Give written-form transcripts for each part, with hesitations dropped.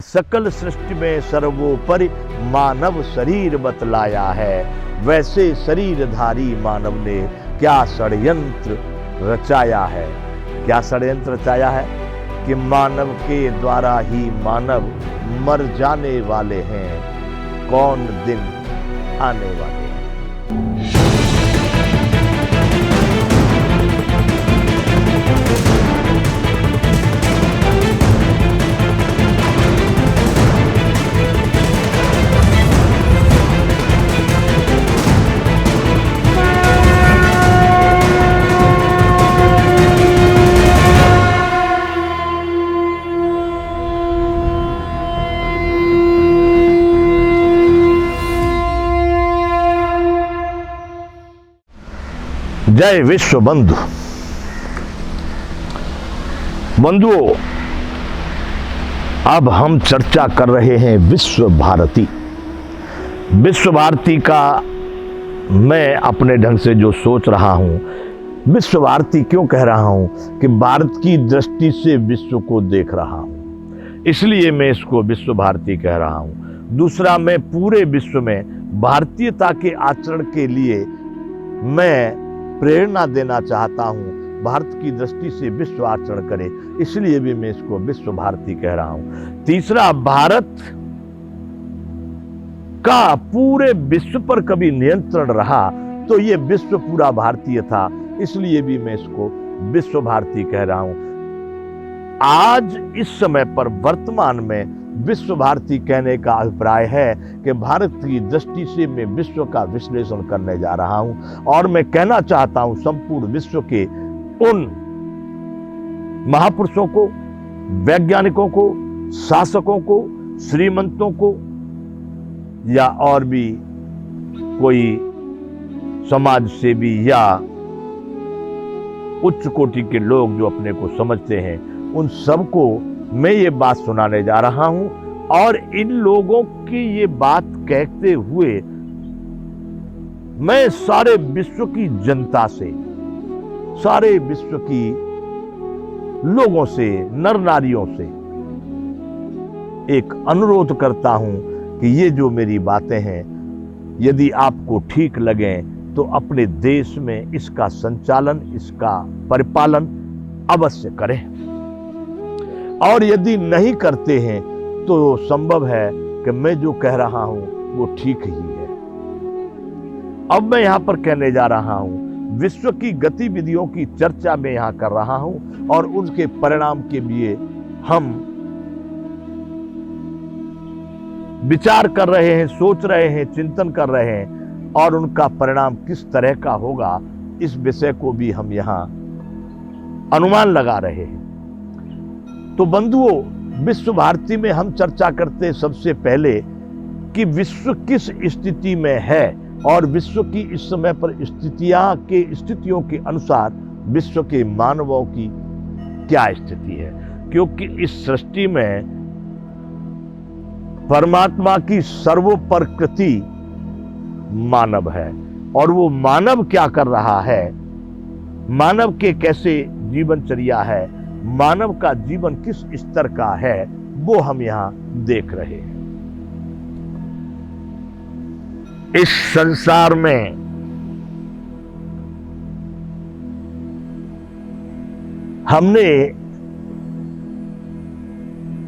सकल सृष्टि में सर्वोपरि मानव शरीर बतलाया है। वैसे शरीरधारी मानव ने क्या षड्यंत्र रचाया है। क्या षड्यंत्र रचाया है कि मानव के द्वारा ही मानव मर जाने वाले हैं। कौन दिन आने वाले हैं। जय विश्व बंधु। बंधुओं, अब हम चर्चा कर रहे हैं विश्व भारती। विश्व भारती का मैं अपने ढंग से जो सोच रहा हूं, विश्व भारती क्यों कह रहा हूं कि भारत की दृष्टि से विश्व को देख रहा हूं, इसलिए मैं इसको विश्व भारती कह रहा हूं। दूसरा, मैं पूरे विश्व में भारतीयता के आचरण के लिए मैं प्रेरणा देना चाहता हूं। भारत की दृष्टि से विश्व आचरण करे, इसलिए भी मैं इसको विश्व भारती कह रहा हूं। तीसरा, भारत का पूरे विश्व पर कभी नियंत्रण रहा तो ये विश्व पूरा भारतीय था, इसलिए भी मैं इसको विश्व भारती कह रहा हूं। आज इस समय पर वर्तमान में विश्व भारती कहने का अभिप्राय है कि भारत की दृष्टि से मैं विश्व का विश्लेषण करने जा रहा हूं और मैं कहना चाहता हूं संपूर्ण विश्व के उन महापुरुषों को, वैज्ञानिकों को, शासकों को, श्रीमंतों को या और भी कोई समाज सेवी या उच्च कोटि के लोग जो अपने को समझते हैं, उन सबको मैं ये बात सुनाने जा रहा हूं। और इन लोगों की ये बात कहते हुए मैं सारे विश्व की जनता से, सारे विश्व की लोगों से, नर नारियों से एक अनुरोध करता हूं कि ये जो मेरी बातें हैं, यदि आपको ठीक लगें तो अपने देश में इसका संचालन, इसका परिपालन अवश्य करें। और यदि नहीं करते हैं तो संभव है कि मैं जो कह रहा हूं वो ठीक ही है। अब मैं यहां पर कहने जा रहा हूं, विश्व की गतिविधियों की चर्चा मैं यहां कर रहा हूं और उनके परिणाम के लिए हम विचार कर रहे हैं, सोच रहे हैं, चिंतन कर रहे हैं और उनका परिणाम किस तरह का होगा, इस विषय को भी हम यहां अनुमान लगा रहे हैं। तो बंधुओं, विश्व भारती में हम चर्चा करते हैं सबसे पहले कि विश्व किस स्थिति में है और विश्व की इस समय पर स्थितियों के अनुसार विश्व के मानवों की क्या स्थिति है। क्योंकि इस सृष्टि में परमात्मा की सर्वोपरि मानव है और वो मानव क्या कर रहा है, मानव के कैसे जीवनचर्या है, मानव का जीवन किस स्तर का है, वो हम यहां देख रहे हैं। इस संसार में हमने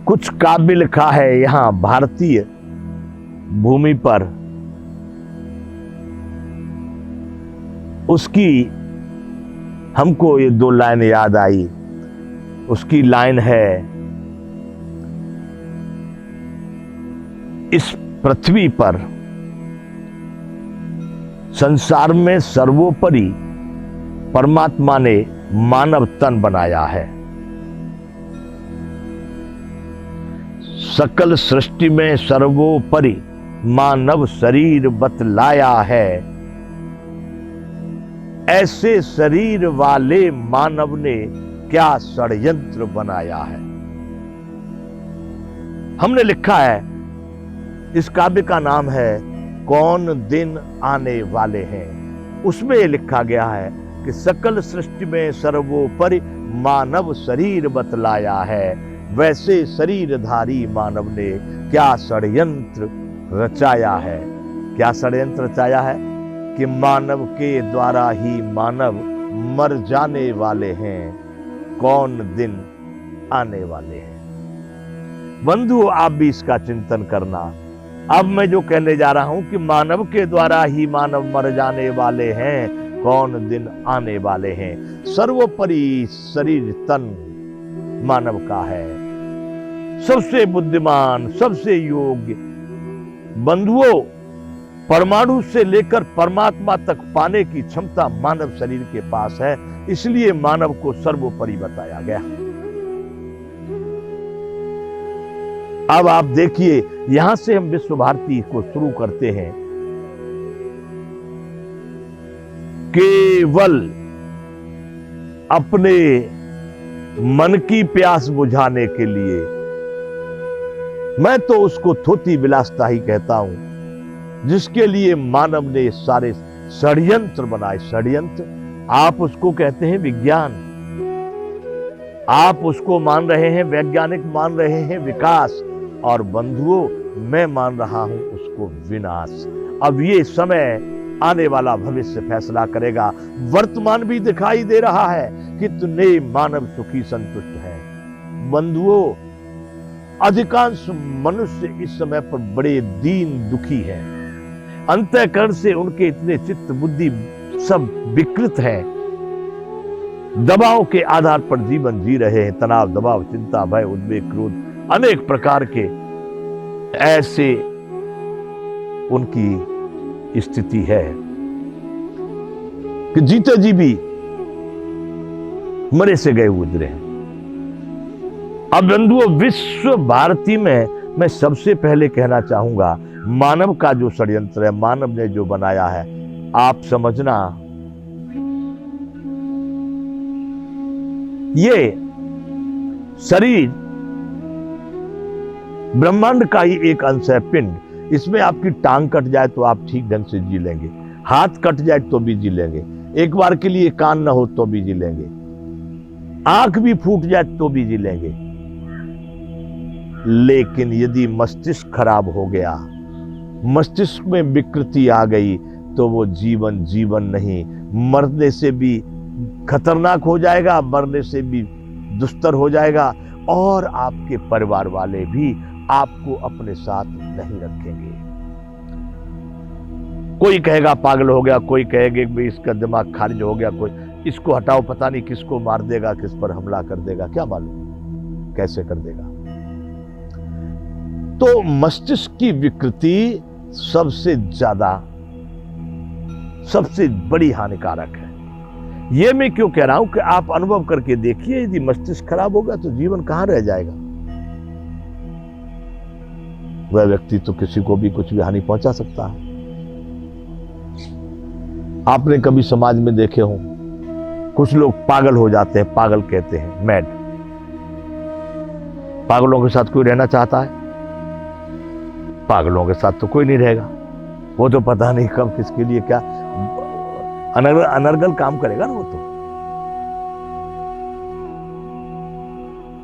कुछ काव्य लिखा है यहां भारतीय भूमि पर, उसकी हमको ये दो लाइन याद आई। उसकी लाइन है, इस पृथ्वी पर संसार में सर्वोपरि परमात्मा ने मानव तन बनाया है। सकल सृष्टि में सर्वोपरि मानव शरीर बतलाया है। ऐसे शरीर वाले मानव ने क्या षड्यंत्र बनाया है। हमने लिखा है, इस काव्य का नाम है कौन दिन आने वाले हैं। उसमें यह लिखा गया है कि सकल सृष्टि में सर्वोपरि मानव शरीर बतलाया है। वैसे शरीरधारी मानव ने क्या षड्यंत्र रचाया है। क्या षड्यंत्र रचाया है कि मानव के द्वारा ही मानव मर जाने वाले हैं, कौन दिन आने वाले हैं। बंधुओं, आप भी इसका चिंतन करना। अब मैं जो कहने जा रहा हूं कि मानव के द्वारा ही मानव मर जाने वाले हैं, कौन दिन आने वाले हैं। सर्वोपरि शरीर तन मानव का है, सबसे बुद्धिमान, सबसे योग्य। बंधुओं, परमाणु से लेकर परमात्मा तक पाने की क्षमता मानव शरीर के पास है, इसलिए मानव को सर्वोपरि बताया गया। अब आप देखिए, यहां से हम विश्व भारती को शुरू करते हैं। केवल अपने मन की प्यास बुझाने के लिए, मैं तो उसको थोथी विलासता ही कहता हूं, जिसके लिए मानव ने सारे षड्यंत्र बनाए। षड्यंत्र, आप उसको कहते हैं विज्ञान, आप उसको मान रहे हैं वैज्ञानिक, मान रहे हैं विकास, और बंधुओं मैं मान रहा हूं उसको विनाश। अब ये समय आने वाला भविष्य फैसला करेगा। वर्तमान भी दिखाई दे रहा है कि कितने मानव सुखी संतुष्ट हैं। बंधुओं, अधिकांश मनुष्य इस समय पर बड़े दीन दुखी हैं। अंतःकरण से उनके इतने चित्त बुद्धि सब विकृत हैं। दबाव के आधार पर जीवन जी रहे हैं। तनाव, दबाव, चिंता, भय, उद्वेग, क्रोध, अनेक प्रकार के ऐसे उनकी स्थिति है कि जीते जी भी मरे से गए गुजरे हैं। अब बंधुओं, विश्व भारती में मैं सबसे पहले कहना चाहूंगा, मानव का जो षड्यंत्र है, मानव ने जो बनाया है, आप समझना, ये शरीर ब्रह्मांड का ही एक अंश है, पिंड। इसमें आपकी टांग कट जाए तो आप ठीक ढंग से जी लेंगे, हाथ कट जाए तो भी जी लेंगे, एक बार के लिए कान न हो तो भी जी लेंगे, आंख भी फूट जाए तो भी जी लेंगे। लेकिन यदि मस्तिष्क खराब हो गया, मस्तिष्क में विकृति आ गई, तो वो जीवन जीवन नहीं, मरने से भी खतरनाक हो जाएगा, मरने से भी दुस्तर हो जाएगा, और आपके परिवार वाले भी आपको अपने साथ नहीं रखेंगे। कोई कहेगा पागल हो गया, कोई कहेगा कि इसका दिमाग खारिज हो गया, कोई इसको हटाओ, पता नहीं किसको मार देगा, किस पर हमला कर देगा, क्या मालूम कैसे कर देगा। तो मस्तिष्क की विकृति सबसे ज्यादा, सबसे बड़ी हानिकारक है। यह मैं क्यों कह रहा हूं कि आप अनुभव करके देखिए, यदि मस्तिष्क खराब होगा तो जीवन कहां रह जाएगा। वह व्यक्ति तो किसी को भी कुछ भी हानि पहुंचा सकता है। आपने कभी समाज में देखे हो, कुछ लोग पागल हो जाते हैं, पागल कहते हैं, मैड। पागलों के साथ कोई रहना चाहता है? पागलों के साथ तो कोई नहीं रहेगा। वो तो पता नहीं कब किसके लिए क्या अनर्गल काम करेगा ना वो तो।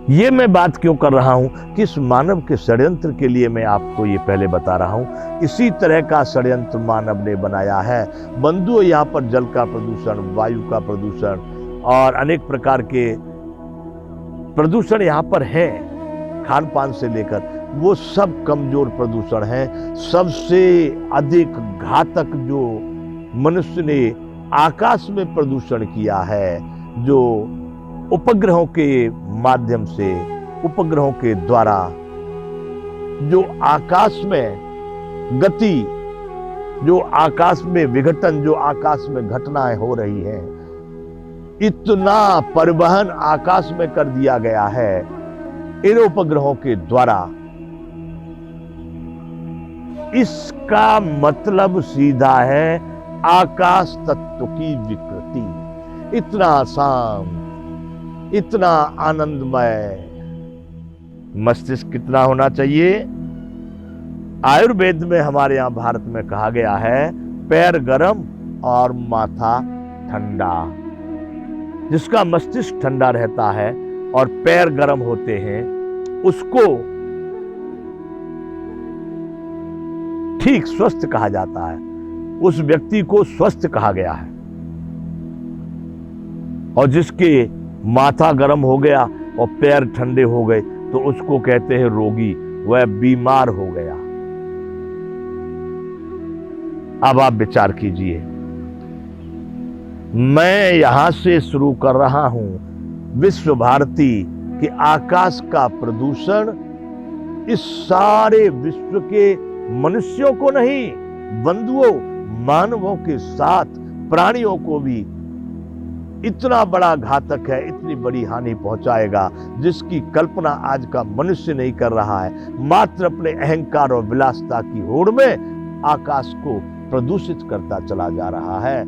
ये मैं बात क्यों कर रहा हूं कि इस मानव के षड्यंत्र के लिए मैं आपको ये पहले बता रहा हूं। इसी तरह का षड्यंत्र मानव ने बनाया है। बंधुओं, यहां पर जल का प्रदूषण, वायु का प्रदूषण और अनेक प्रकार के प्रदूषण यहां पर है, खान पान से लेकर, वो सब कमजोर प्रदूषण है। सबसे अधिक घातक जो मनुष्य ने आकाश में प्रदूषण किया है, जो उपग्रहों के माध्यम से, उपग्रहों के द्वारा जो आकाश में गति, जो आकाश में विघटन, जो आकाश में घटनाएं हो रही हैं, इतना परिवहन आकाश में कर दिया गया है इन उपग्रहों के द्वारा। इसका मतलब सीधा है आकाश तत्व की विकृति। इतना आसान, इतना आनंदमय मस्तिष्क कितना होना चाहिए। आयुर्वेद में हमारे यहां भारत में कहा गया है, पैर गरम और माथा ठंडा। जिसका मस्तिष्क ठंडा रहता है और पैर गरम होते हैं, उसको ठीक स्वस्थ कहा जाता है, उस व्यक्ति को स्वस्थ कहा गया है। और जिसके माथा गर्म हो गया और पैर ठंडे हो गए तो उसको कहते हैं रोगी, वह बीमार हो गया। अब आप विचार कीजिए, मैं यहां से शुरू कर रहा हूं विश्व भारती कि आकाश का प्रदूषण इस सारे विश्व के मनुष्यों को नहीं, बंधुओं मानवों के साथ प्राणियों को भी इतना बड़ा घातक है, इतनी बड़ी हानि पहुंचाएगा जिसकी कल्पना आज का मनुष्य नहीं कर रहा है। मात्र अपने अहंकार और विलासिता की होड़ में आकाश को प्रदूषित करता चला जा रहा है।